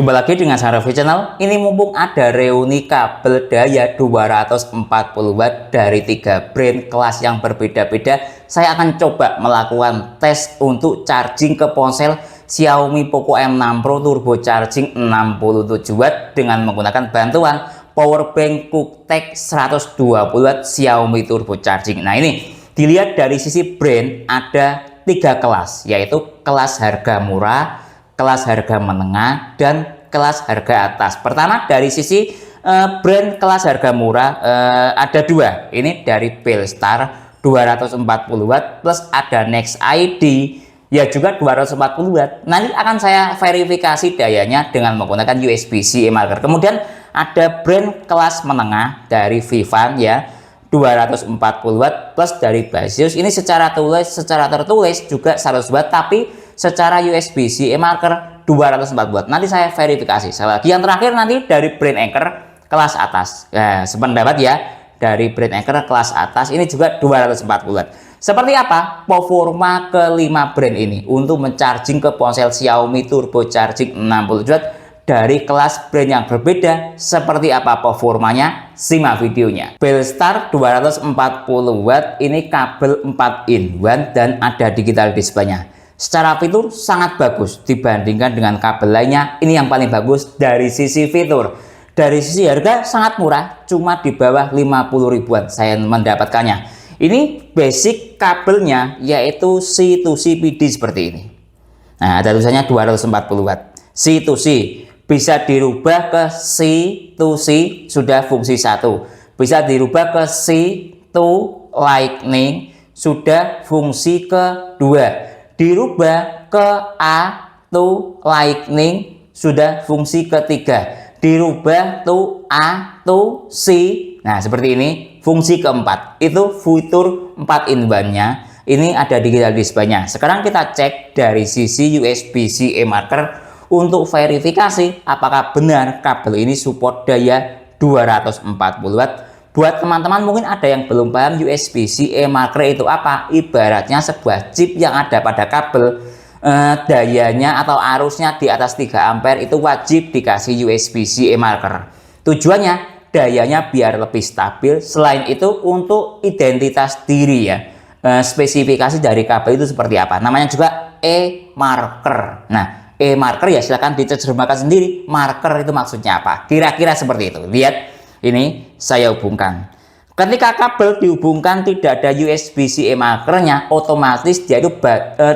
Jumpa lagi dengan saya Raffi Channel. Ini mumpung ada reuni kabel daya 240 watt dari 3 brand kelas yang berbeda-beda, saya akan coba melakukan tes untuk charging ke ponsel Xiaomi Poco M6 Pro Turbo Charging 67 watt dengan menggunakan bantuan powerbank QuickTech 120 watt Xiaomi Turbo Charging. Nah, ini dilihat dari sisi brand ada 3 kelas, yaitu kelas harga murah, kelas harga menengah, dan kelas harga atas. Pertama dari sisi brand kelas harga murah ada 2. Ini dari Belstar 240 watt plus ada Next ID ya juga 240 watt. Nanti akan saya verifikasi dayanya dengan menggunakan USB-C e-marker. Kemudian ada brand kelas menengah dari Vivan ya 240 watt plus dari Basius. Ini secara tertulis juga 100 watt, tapi secara USB-C e-marker 240 watt. Nanti saya verifikasi. Lagi yang terakhir nanti dari brand Anker kelas atas. Nah, sependapat ya, dari brand Anker kelas atas ini juga 240 watt. Seperti apa performa kelima brand ini untuk mencharging ke ponsel Xiaomi Turbo Charging 60 watt dari kelas brand yang berbeda? Seperti apa performanya? Simak videonya. Belstar 240 watt ini kabel 4 in 1 dan ada digital display-nya. Secara fitur sangat bagus dibandingkan dengan kabel lainnya. Ini yang paling bagus dari sisi fitur. Dari sisi harga sangat murah, cuma di bawah 50 ribuan saya mendapatkannya. Ini basic kabelnya yaitu C2C PD seperti ini. Nah, ada tulisannya 240 watt. C2C bisa dirubah ke C2C sudah fungsi 1. Bisa dirubah ke C2 Lightning sudah fungsi kedua. Dirubah ke A2 Lightning sudah fungsi ketiga. Dirubah to A2C, nah seperti ini fungsi keempat. Itu fitur 4 in 1-nya. Ini ada digital display-nya. Sekarang kita cek dari sisi USB-C e-marker untuk verifikasi apakah benar kabel ini support daya 240 watt. Buat teman-teman mungkin ada yang belum paham USB-C e-marker itu apa. Ibaratnya sebuah chip yang ada pada kabel, dayanya atau arusnya di atas 3 ampere itu wajib dikasih USB-C e-marker. Tujuannya dayanya biar lebih stabil. Selain itu untuk identitas diri ya, spesifikasi dari kabel itu seperti apa. Namanya juga e-marker. Nah, e-marker ya silahkan diterjemahkan sendiri. Marker itu maksudnya apa? Kira-kira seperti itu. Lihat. Ini saya hubungkan. Ketika kabel dihubungkan tidak ada USB-C e-markernya, otomatis dia itu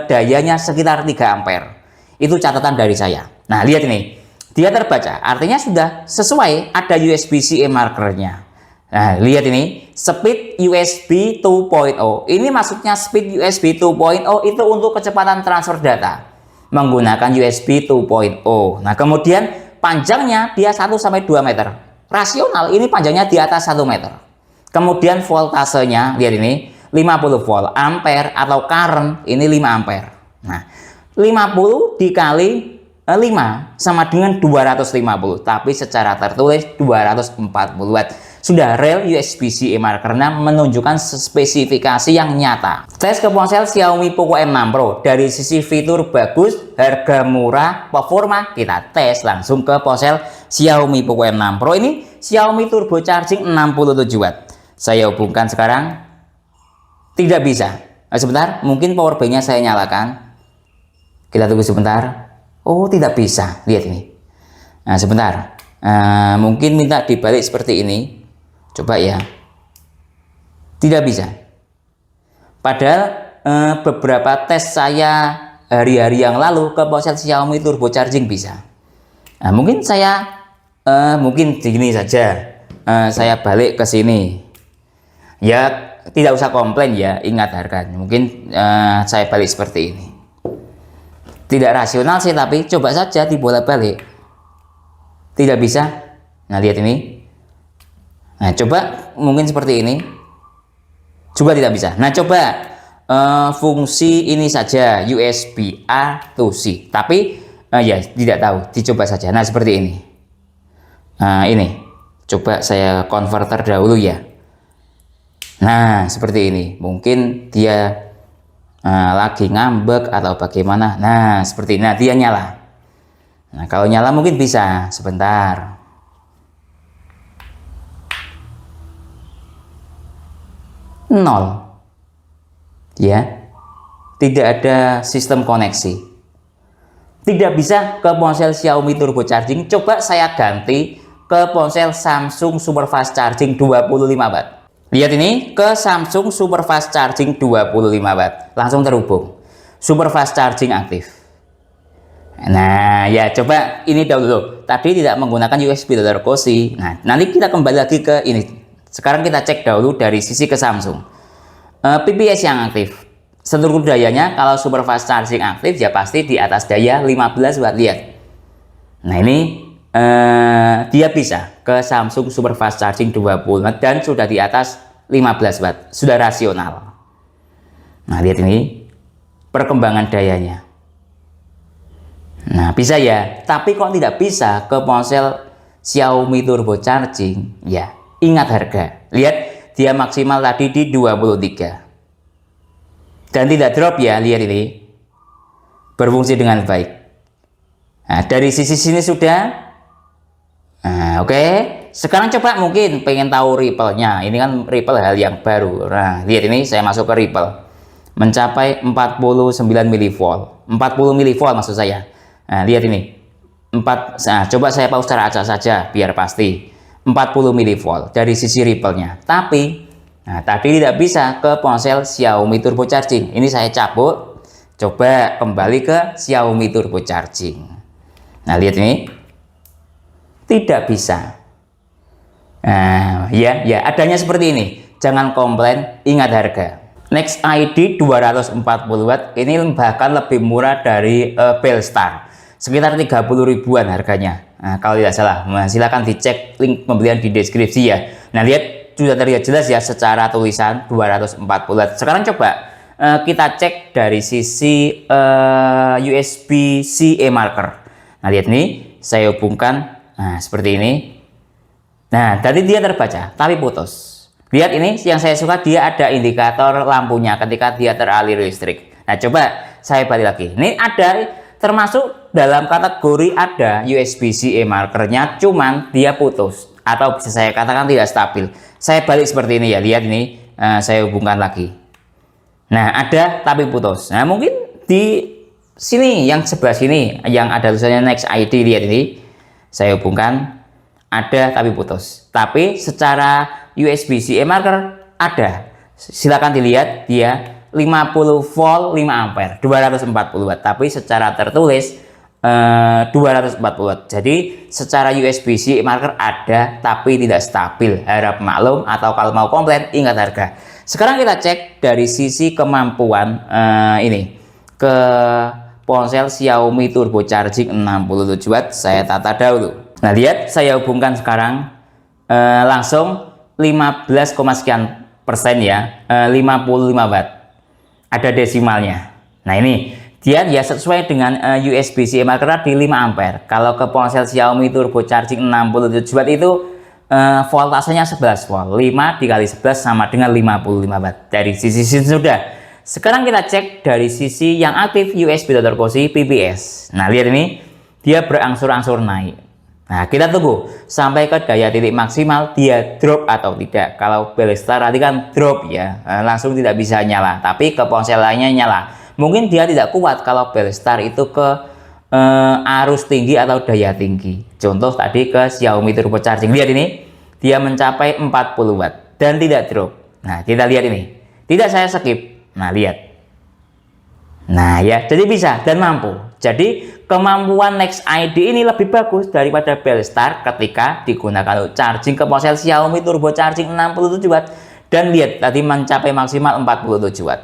dayanya sekitar 3 ampere. Itu catatan dari saya. Nah, lihat ini. Dia terbaca. Artinya sudah sesuai ada USB-C e-markernya. Nah, lihat ini. Speed USB 2.0. Ini maksudnya speed USB 2.0 itu untuk kecepatan transfer data menggunakan USB 2.0. Nah, kemudian panjangnya dia 1-2 meter. Rasional ini panjangnya di atas 1 meter. Kemudian voltasenya lihat ini 50 volt ampere atau current ini 5 ampere. Nah, 50 dikali 5 sama dengan 250, tapi secara tertulis 240 watt. Sudah real USB-C e-markernya menunjukkan spesifikasi yang nyata. Tes ke ponsel Xiaomi Poco M6 Pro dari sisi fitur bagus, harga murah, performa, kita tes langsung ke ponsel Xiaomi Poco M6 Pro ini Xiaomi Turbo Charging 67 watt. Saya hubungkan sekarang. Tidak bisa. Nah, sebentar, mungkin powerbank-nya saya nyalakan. Kita tunggu sebentar. Oh, tidak bisa. Lihat ini. Nah, sebentar. Mungkin minta dibalik seperti ini. Coba ya. Tidak bisa. Padahal beberapa tes saya hari-hari yang lalu ke ponsel Xiaomi Turbo Charging bisa. Nah, mungkin saya mungkin begini saja. Saya balik ke sini. Ya, tidak usah komplain ya. Ingat harganya. Mungkin saya balik seperti ini. Tidak rasional sih, tapi coba saja dibolak-balik. Tidak bisa. Nah, lihat ini. Nah, coba mungkin seperti ini. Juga tidak bisa. Nah, coba fungsi ini saja USB A to C. Tapi ya tidak tahu. Dicoba saja. Nah, seperti ini. Nah, ini. Coba saya konverter dahulu ya. Nah, seperti ini. Mungkin dia lagi ngambek atau bagaimana. Nah, seperti ini. Nah, dia nyala. Nah, kalau nyala mungkin bisa sebentar. Nol. Ya. Tidak ada sistem koneksi. Tidak bisa ke ponsel Xiaomi Turbo Charging. Coba saya ganti ke ponsel Samsung Super Fast Charging 25 watt. Lihat ini, ke Samsung Super Fast Charging 25 watt. Langsung terhubung. Super Fast Charging aktif. Nah, ya coba ini dahulu. Tadi tidak menggunakan USB Dr. Cozy. Nah, nanti kita kembali lagi ke ini. Sekarang kita cek dahulu dari sisi ke Samsung. PPS yang aktif. Seluruh dayanya kalau Super Fast Charging aktif ya pasti di atas daya 15 watt. Lihat. Nah, ini dia bisa ke Samsung Super Fast Charging 20 watt dan sudah di atas 15 watt. Sudah rasional. Nah, lihat ini perkembangan dayanya. Nah, bisa ya, tapi kok tidak bisa ke ponsel Xiaomi Turbo Charging? Ya, ingat harga. Lihat, dia maksimal tadi di 23. Dan tidak drop ya, lihat ini. Berfungsi dengan baik. Nah, dari sisi sini sudah. Nah, oke. Sekarang coba mungkin pengen tahu ripple-nya. Ini kan ripple hal yang baru. Nah, lihat ini saya masuk ke ripple. Mencapai 49 mV. 40 mV maksud saya. Nah, lihat ini. Nah, coba saya pause secara acak saja biar pasti. 40 mV dari sisi ripple-nya. Tapi nah, tadi tidak bisa ke ponsel Xiaomi Turbo Charging. Ini saya cabut. Coba kembali ke Xiaomi Turbo Charging. Nah, lihat ini. Tidak bisa. Nah, ya adanya seperti ini. Jangan komplain, ingat harga. Next ID 240 watt ini bahkan lebih murah dari Belstar. Sekitar 30 ribuan harganya. Nah, kalau tidak salah, nah, silahkan dicek link pembelian di deskripsi ya. Nah, lihat sudah terlihat jelas ya secara tulisan 240 watt. Sekarang coba kita cek dari sisi USB-C e-marker. Nah, lihat nih, saya hubungkan. Nah, seperti ini. Nah, tadi dia terbaca, tapi putus. Lihat ini, yang saya suka dia ada indikator lampunya ketika dia teraliri listrik. Nah, coba saya balik lagi. Ini ada termasuk dalam kategori ada USB-C e-markernya, cuman dia putus atau bisa saya katakan tidak stabil. Saya balik seperti ini ya, lihat ini, saya hubungkan lagi. Nah, ada tapi putus. Nah, mungkin di sini yang sebelah sini yang ada tulisannya Next ID, lihat ini, saya hubungkan, ada tapi putus. Tapi secara USB-C e-marker ada. Silakan dilihat dia 50 volt 5 ampere 240 watt, tapi secara tertulis 240 watt. Jadi secara USB-C marker ada tapi tidak stabil. Harap maklum, atau kalau mau komplain ingat harga. Sekarang kita cek dari sisi kemampuan ini ke ponsel Xiaomi Turbo Charging 67 watt. Saya tata dahulu. Nah, lihat saya hubungkan sekarang langsung 15, sekian persen ya, 55 watt. Ada desimalnya. Nah, ini dia ya sesuai dengan USB-C marker di 5 ampere. Kalau ke ponsel Xiaomi Turbo Charging 67 watt itu voltasenya 11 volt. 5 dikali 11 sama dengan 55 watt. Dari sisi sudah. Sekarang kita cek dari sisi yang aktif USB Dr. Cozy PPS. Nah, lihat ini dia berangsur-angsur naik. Nah, kita tunggu sampai ke daya titik maksimal dia drop atau tidak. Kalau Belstar tadi kan drop ya, langsung tidak bisa nyala. Tapi ke ponsel lainnya nyala. Mungkin dia tidak kuat kalau Belstar itu ke arus tinggi atau daya tinggi. Contoh tadi ke Xiaomi Turbo Charging. Lihat ini, dia mencapai 40 watt dan tidak drop. Nah, kita lihat ini. Tidak saya skip. Nah, lihat. Nah, ya, jadi bisa dan mampu. Jadi kemampuan Next ID ini lebih bagus daripada Belstar ketika digunakan untuk charging ke ponsel Xiaomi Turbo Charging 67 watt. Dan lihat tadi mencapai maksimal 47 watt.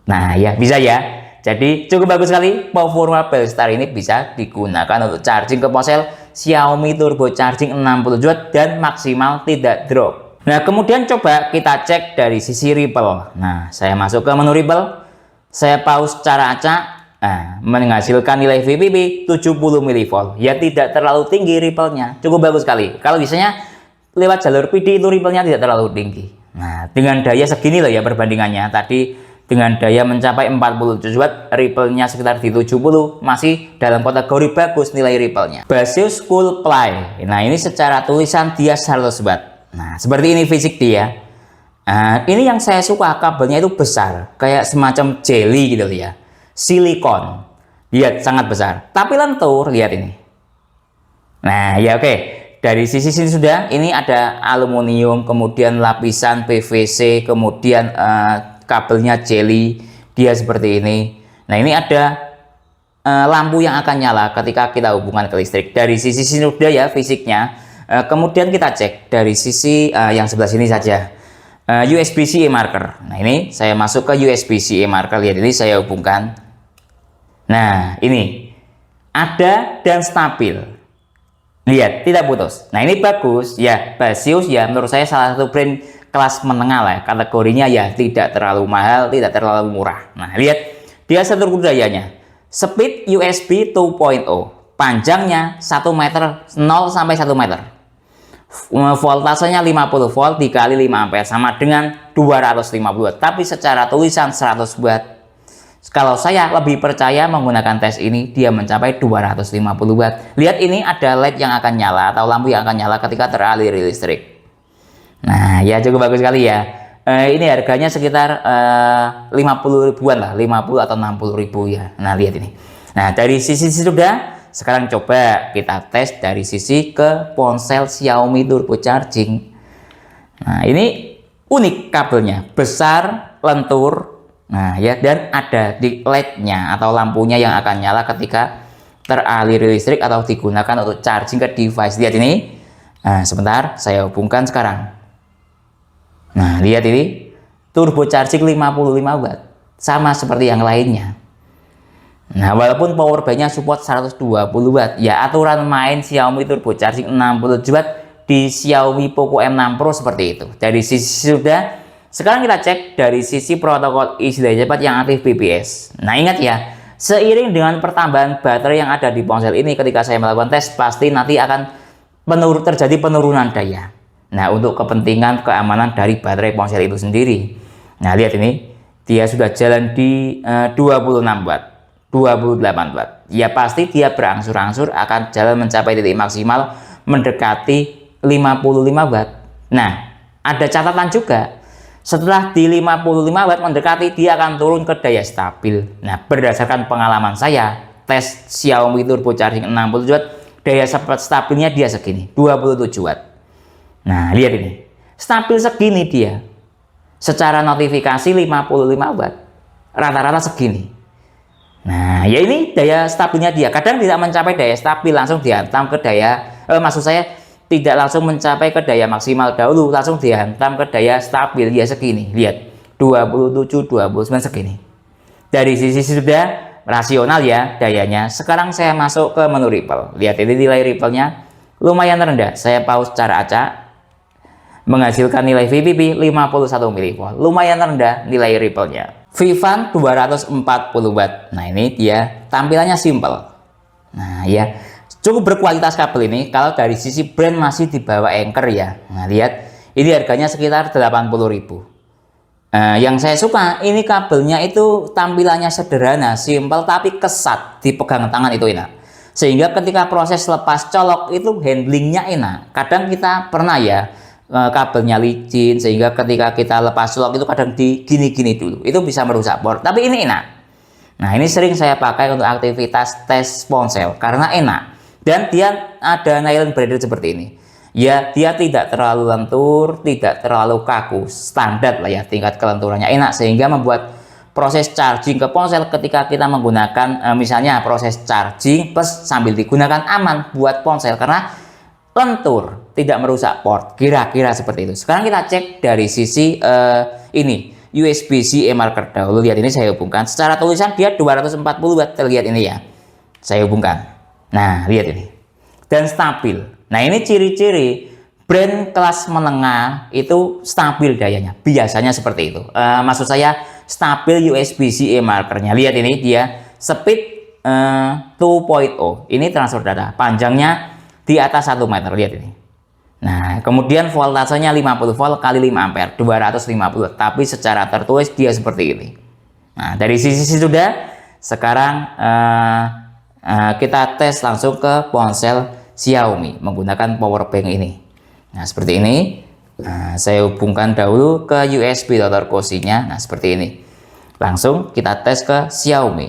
Nah, ya, bisa ya. Jadi cukup bagus sekali performa Belstar ini bisa digunakan untuk charging ke ponsel Xiaomi Turbo Charging 67 watt dan maksimal tidak drop. Nah, kemudian coba kita cek dari sisi ripple. Nah, saya masuk ke menu ripple. Saya pause secara acak. Nah, menghasilkan nilai VPP 70 mV. Ya, tidak terlalu tinggi ripple-nya. Cukup bagus sekali. Kalau biasanya lewat jalur PD itu ripple-nya tidak terlalu tinggi. Nah, dengan daya segini loh ya perbandingannya. Tadi dengan daya mencapai 47 watt, ripple-nya sekitar di 70, masih dalam kategori bagus nilai ripple-nya. Baseus Cool Play. Nah, ini secara tulisan dia 100 watt. Nah, seperti ini fisik dia. Nah, ini yang saya suka, kabelnya itu besar, kayak semacam jelly gitu ya. Silikon. Lihat, sangat besar. Tapi lentur, lihat ini. Nah, ya oke. Dari sisi sini sudah, ini ada aluminium, kemudian lapisan PVC, kemudian kabelnya jelly, dia seperti ini. Nah, ini ada lampu yang akan nyala ketika kita hubungkan ke listrik. Dari sisi sini sudah ya fisiknya. Kemudian kita cek dari sisi yang sebelah sini saja. USB-C marker. Nah, ini saya masuk ke USB-C marker. Lihat, ini saya hubungkan. Nah, ini ada dan stabil. Lihat, tidak putus. Nah, ini bagus ya. Baseus ya, menurut saya salah satu brand kelas menengah lah. Kategorinya ya tidak terlalu mahal, tidak terlalu murah. Nah, lihat, dia struktur dayanya. Speed USB 2.0. Panjangnya 1 meter, 0 sampai 1 meter. Voltasenya 50 volt dikali 5 ampere sama dengan 250 watt. Tapi secara tulisan 100 watt. Kalau saya lebih percaya menggunakan tes ini, dia mencapai 250 watt. Lihat, ini ada LED yang akan nyala atau lampu yang akan nyala ketika teraliri listrik. Nah, ya cukup bagus sekali ya. Ini harganya sekitar 50 ribuan lah, 50 atau 60 ribu ya. Nah, lihat ini. Nah, dari sisi sudah, sekarang coba kita tes dari sisi ke ponsel Xiaomi Turbo Charging. Nah, ini unik kabelnya, besar, lentur. Nah, ya, dan ada di LED-nya atau lampunya yang akan nyala ketika teraliri listrik atau digunakan untuk charging ke device. Lihat ini. Nah, sebentar, saya hubungkan sekarang. Nah, lihat ini. Turbo charging 55 watt. Sama seperti yang lainnya. Nah, walaupun power bank-nya support 120 watt. Ya, aturan main Xiaomi Turbo Charging 60 watt di Xiaomi Poco M6 Pro seperti itu. Dari sisi sudah. Sekarang kita cek dari sisi protokol isi daya cepat yang aktif BBS. Nah, ingat ya, seiring dengan pertambahan baterai yang ada di ponsel ini, ketika saya melakukan tes, pasti nanti akan terjadi penurunan daya. Nah, untuk kepentingan keamanan dari baterai ponsel itu sendiri. Nah, lihat ini, dia sudah jalan di 26 watt, 28 watt. Ya, pasti dia berangsur-angsur akan jalan mencapai titik maksimal mendekati 55 watt. Nah, ada catatan juga. Setelah di 55 watt mendekati, dia akan turun ke daya stabil. Nah, berdasarkan pengalaman saya, tes Xiaomi Turbo Charging 60 watt, daya stabilnya dia segini, 27 watt. Nah, lihat ini. Stabil segini dia. Secara notifikasi 55 watt. Rata-rata segini. Nah, ya ini daya stabilnya dia. Kadang tidak mencapai daya stabil, langsung dihantam ke daya, maksud saya, tidak langsung mencapai ke daya maksimal dahulu, langsung dihantam ke daya stabil ya segini. Lihat, 27, 29 segini. Dari sisi sudah rasional ya dayanya. Sekarang saya masuk ke menu ripple. Lihat, ini nilai ripple-nya lumayan rendah. Saya pause cara acak. Menghasilkan nilai VPP 51 mV. Lumayan rendah nilai ripple-nya. Vivan 240 watt. Nah, ini dia tampilannya simple. Nah, ya. Cukup berkualitas kabel ini. Kalau dari sisi brand masih di bawah Anker ya. Nah, lihat, ini harganya sekitar 80.000. Yang saya suka, ini kabelnya itu tampilannya sederhana, simple, tapi kesat, dipegang tangan itu enak. Sehingga ketika proses lepas colok itu handlingnya enak. Kadang kita pernah ya, kabelnya licin, sehingga ketika kita lepas colok itu kadang di gini-gini dulu. Itu bisa merusak port, tapi ini enak. Nah, ini sering saya pakai untuk aktivitas tes ponsel karena enak. Dan dia ada nylon braided seperti ini. Ya, dia tidak terlalu lentur, tidak terlalu kaku, standar lah ya, tingkat kelenturannya enak, sehingga membuat proses charging ke ponsel ketika kita menggunakan misalnya proses charging plus sambil digunakan aman buat ponsel karena lentur, tidak merusak port, kira-kira seperti itu. Sekarang kita cek dari sisi ini USB-C marker dahulu. Lihat, ini saya hubungkan. Secara tulisan dia 240 watt, terlihat ini ya. Saya hubungkan. Nah, lihat ini. Dan stabil. Nah, ini ciri-ciri brand kelas menengah itu stabil dayanya. Biasanya seperti itu. Maksud saya stabil USB-C markernya. Lihat ini dia speed 2.0. Ini transfer data. Panjangnya di atas 1 meter. Lihat ini. Nah, kemudian voltasenya 50 volt kali 5 ampere, 250 watt. Tapi secara tertulis dia seperti ini. Nah, dari sisi sudah, sekarang kita tes langsung ke ponsel Xiaomi menggunakan power bank ini. Nah, seperti ini. Nah, saya hubungkan dahulu ke USB Dr. Cozy-nya. Nah, seperti ini. Langsung kita tes ke Xiaomi.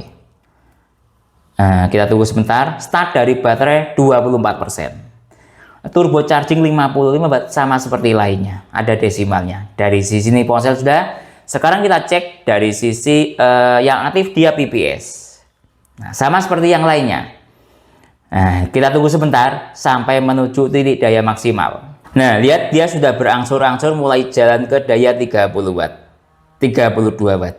Nah, kita tunggu sebentar. Start dari baterai 24%. Turbo charging 55 watt sama seperti lainnya. Ada desimalnya. Dari sisi ini ponsel sudah. Sekarang kita cek dari sisi yang aktif dia PPS. Nah, sama seperti yang lainnya. Nah, kita tunggu sebentar sampai menuju titik daya maksimal. Nah, lihat dia sudah berangsur-angsur mulai jalan ke daya 30 watt, 32 watt.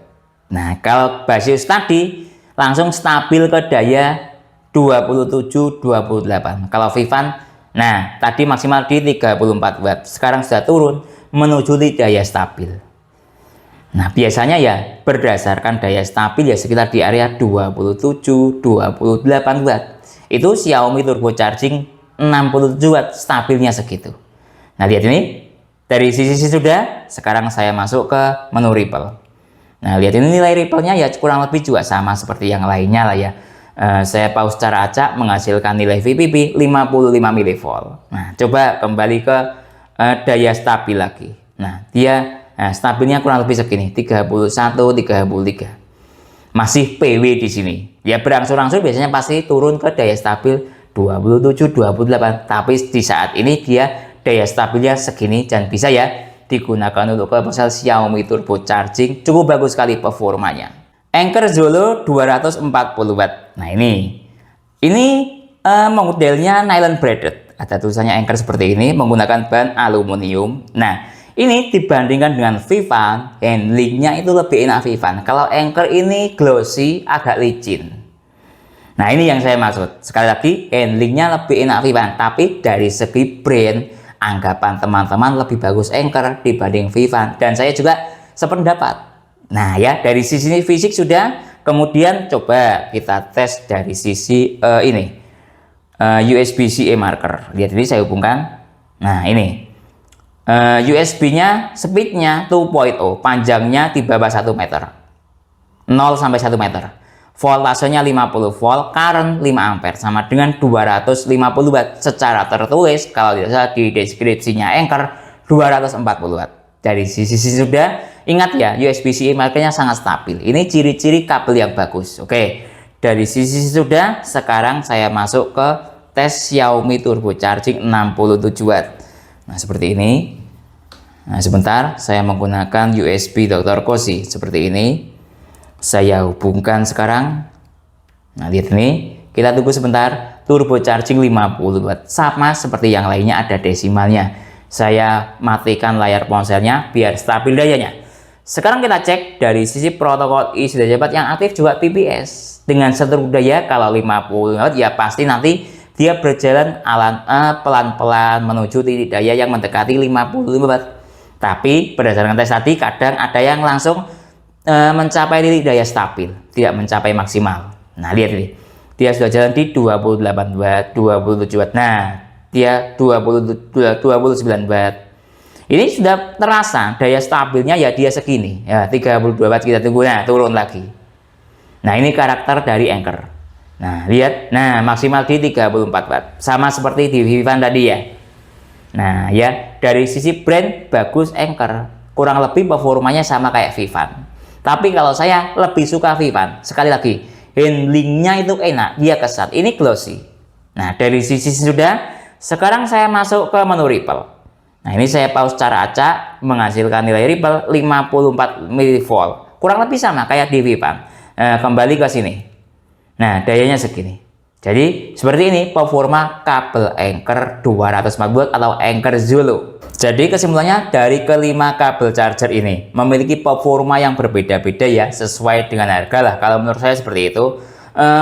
Nah, kalau basis tadi langsung stabil ke daya 27, 28. Kalau Vivan, nah tadi maksimal di 34 watt. Sekarang sudah turun menuju di daya stabil. Nah, biasanya ya berdasarkan daya stabil ya sekitar di area 27, 28 watt. Itu Xiaomi turbo charging 67 watt, stabilnya segitu. Nah, lihat ini. Dari sisi sudah, sekarang saya masuk ke menu Ripple. Nah, lihat ini nilai Ripple-nya ya kurang lebih juga sama seperti yang lainnya lah ya. Saya pause secara acak menghasilkan nilai VPP 55 mV. Nah, coba kembali ke daya stabil lagi. Nah, dia stabilnya kurang lebih segini, 31, 33. Masih PW di sini. Ya berangsur-angsur biasanya pasti turun ke daya stabil 27, 28. Tapi di saat ini dia daya stabilnya segini dan bisa ya digunakan untuk ke ponsel Xiaomi turbo charging. Cukup bagus sekali performanya. Anker Zolo 240 watt. Nah, ini modelnya nylon braided. Ada tulisannya Anker seperti ini menggunakan bahan aluminium. Nah, ini dibandingkan dengan Vivan, handlingnya itu lebih enak Vivan. Kalau Anker ini glossy, agak licin. Nah, ini yang saya maksud. Sekali lagi, handlingnya lebih enak Vivan. Tapi dari segi brand, anggapan teman-teman lebih bagus Anker dibanding Vivan. Dan saya juga sependapat. Nah ya, dari sisi fisik sudah. Kemudian coba kita tes dari sisi USB-C marker. Lihat ini saya hubungkan. Nah ini USB-nya speednya 2.0, panjangnya di bawah 1 meter, 0 sampai 1 meter. Voltasenya 50 volt, current 5 ampere sama dengan 250 watt. Secara tertulis kalau tidak salah di deskripsinya Anker 240 watt. Dari sisi sudah, ingat ya USB-C markernya sangat stabil. Ini ciri-ciri kabel yang bagus. Oke, dari sisi sudah, sekarang saya masuk ke tes Xiaomi turbo charging 67 watt. Nah, seperti ini. Nah, sebentar saya menggunakan USB Dr. Cozy seperti ini. Saya hubungkan sekarang. Nah, lihat ini. Kita tunggu sebentar. Turbo charging 50 watt. Sama seperti yang lainnya ada desimalnya. Saya matikan layar ponselnya biar stabil dayanya. Sekarang kita cek dari sisi protokol isi daya cepat yang aktif juga PPS. Dengan seluruh daya kalau 50 watt ya pasti nanti dia berjalan pelan-pelan menuju titik daya yang mendekati 55 watt. Tapi berdasarkan tes tadi kadang ada yang langsung mencapai titik daya stabil, tidak mencapai maksimal. Nah, lihat ini. Dia sudah jalan di 28 watt, 27 watt. Nah, dia 29 watt. Ini sudah terasa daya stabilnya ya dia segini. Ya, 32 watt kita tunggu. Nah, turun lagi. Nah, ini karakter dari Anker. Nah, lihat. Nah, maksimal di 34 watt. Sama seperti di Vivan tadi ya. Nah, ya, dari sisi brand bagus Anker. Kurang lebih performanya sama kayak Vivan. Tapi kalau saya lebih suka Vivan. Sekali lagi, handlingnya itu enak, dia kesat. Ini glossy. Nah, dari sisi sudah, sekarang saya masuk ke menu Ripple. Nah, ini saya pause secara acak, menghasilkan nilai Ripple 54 mV. Kurang lebih sama kayak di Vivan. Kembali ke sini. Nah, dayanya segini. Jadi, seperti ini performa kabel Anker 240 watt atau Anker Zolo. Jadi kesimpulannya dari kelima kabel charger ini memiliki performa yang berbeda-beda ya, sesuai dengan harga lah. Kalau menurut saya seperti itu.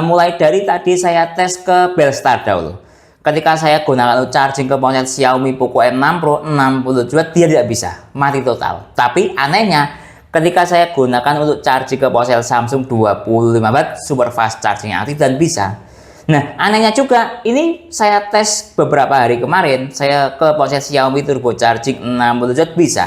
Mulai dari tadi saya tes ke Belstar dahulu. Ketika saya gunakan untuk charging ke ponsel Xiaomi Poco M6 Pro 60 watt dia tidak bisa, mati total. Tapi anehnya ketika saya gunakan untuk charging ke ponsel Samsung 25 watt super fast charging aktif dan bisa. Nah, anehnya juga, ini saya tes beberapa hari kemarin, saya ke ponsel Xiaomi turbo charging 60 watt bisa.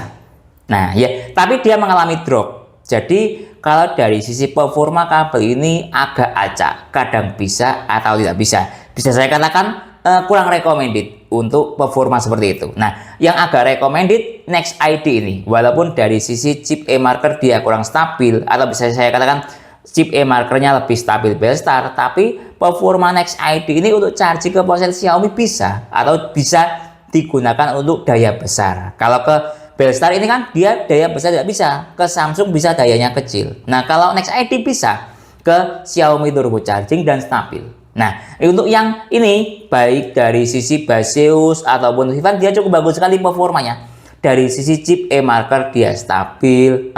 Nah, ya, tapi dia mengalami drop. Jadi, kalau dari sisi performa kabel ini agak acak, kadang bisa atau tidak bisa. Bisa saya katakan kurang recommended untuk performa seperti itu. Nah, yang agak recommended Next ID ini, walaupun dari sisi chip e-marker dia kurang stabil, atau bisa saya katakan chip e-markernya lebih stabil Belstar, tapi performa Next ID ini untuk charging ke ponsel Xiaomi bisa, atau bisa digunakan untuk daya besar. Kalau ke Belstar ini kan dia daya besar tidak bisa, ke Samsung bisa dayanya kecil. Nah, kalau Next ID bisa ke Xiaomi turbo charging dan stabil. Nah, untuk yang ini baik dari sisi Baseus ataupun Vivan dia cukup bagus sekali performanya. Dari sisi chip e-marker dia stabil,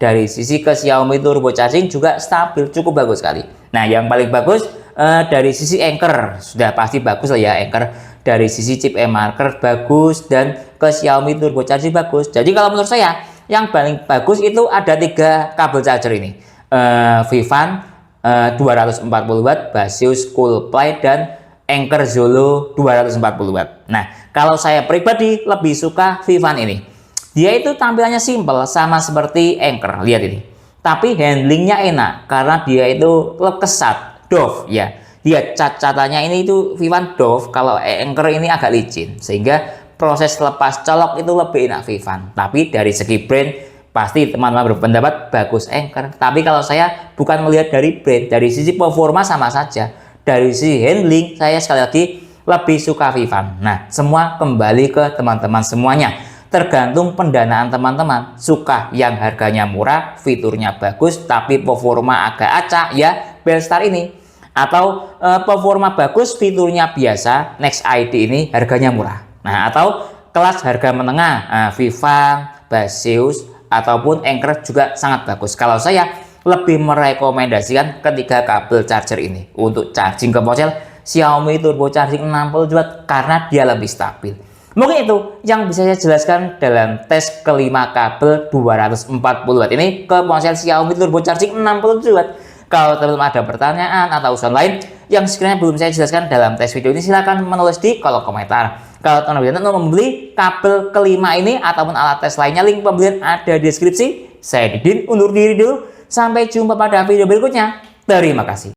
dari sisi ke Xiaomi turbo charging juga stabil, cukup bagus sekali. Nah, yang paling bagus dari sisi anchor sudah pasti bagus lah ya, anchor. Dari sisi chip e-marker bagus dan ke Xiaomi turbo charging bagus. Jadi kalau menurut saya yang paling bagus itu ada 3 kabel charger ini, Vivan 240 watt, Baseus Coolplay, dan Anker Zolo 240 watt. Nah, kalau saya pribadi lebih suka Vivan ini. Dia itu tampilannya simple sama seperti Anker, lihat ini. Tapi handlingnya enak karena dia itu kesat, doff ya. Dia cacatannya ini itu Vivan doff, kalau Anker ini agak licin. Sehingga proses lepas colok itu lebih enak Vivan. Tapi dari segi brand pasti teman-teman berpendapat bagus Anker. Tapi kalau saya bukan melihat dari brand, dari sisi performa sama saja. Dari sisi handling saya sekali lagi lebih suka Vivan. Nah, semua kembali ke teman-teman semuanya. Tergantung pendanaan teman-teman. Suka yang harganya murah, fiturnya bagus, tapi performa agak acak ya Belstar ini. Atau performa bagus, fiturnya biasa, Next ID ini harganya murah. Nah, atau kelas harga menengah, Vivan, Baseus, ataupun Anker juga sangat bagus. Kalau saya lebih merekomendasikan ketiga kabel charger ini untuk charging ke ponsel Xiaomi turbo charging 60 watt karena dia lebih stabil. Mungkin itu yang bisa saya jelaskan dalam tes kelima kabel 240 watt ini ke ponsel Xiaomi turbo charging 60 watt. Kalau teman-teman ada pertanyaan atau usulan lain yang sekiranya belum saya jelaskan dalam tes video ini, silahkan menulis di kolom komentar. Kalau teman-teman mau membeli kabel kelima ini ataupun alat tes lainnya, link pembelian ada di deskripsi. Saya Didin undur diri dulu. Sampai jumpa pada video berikutnya. Terima kasih.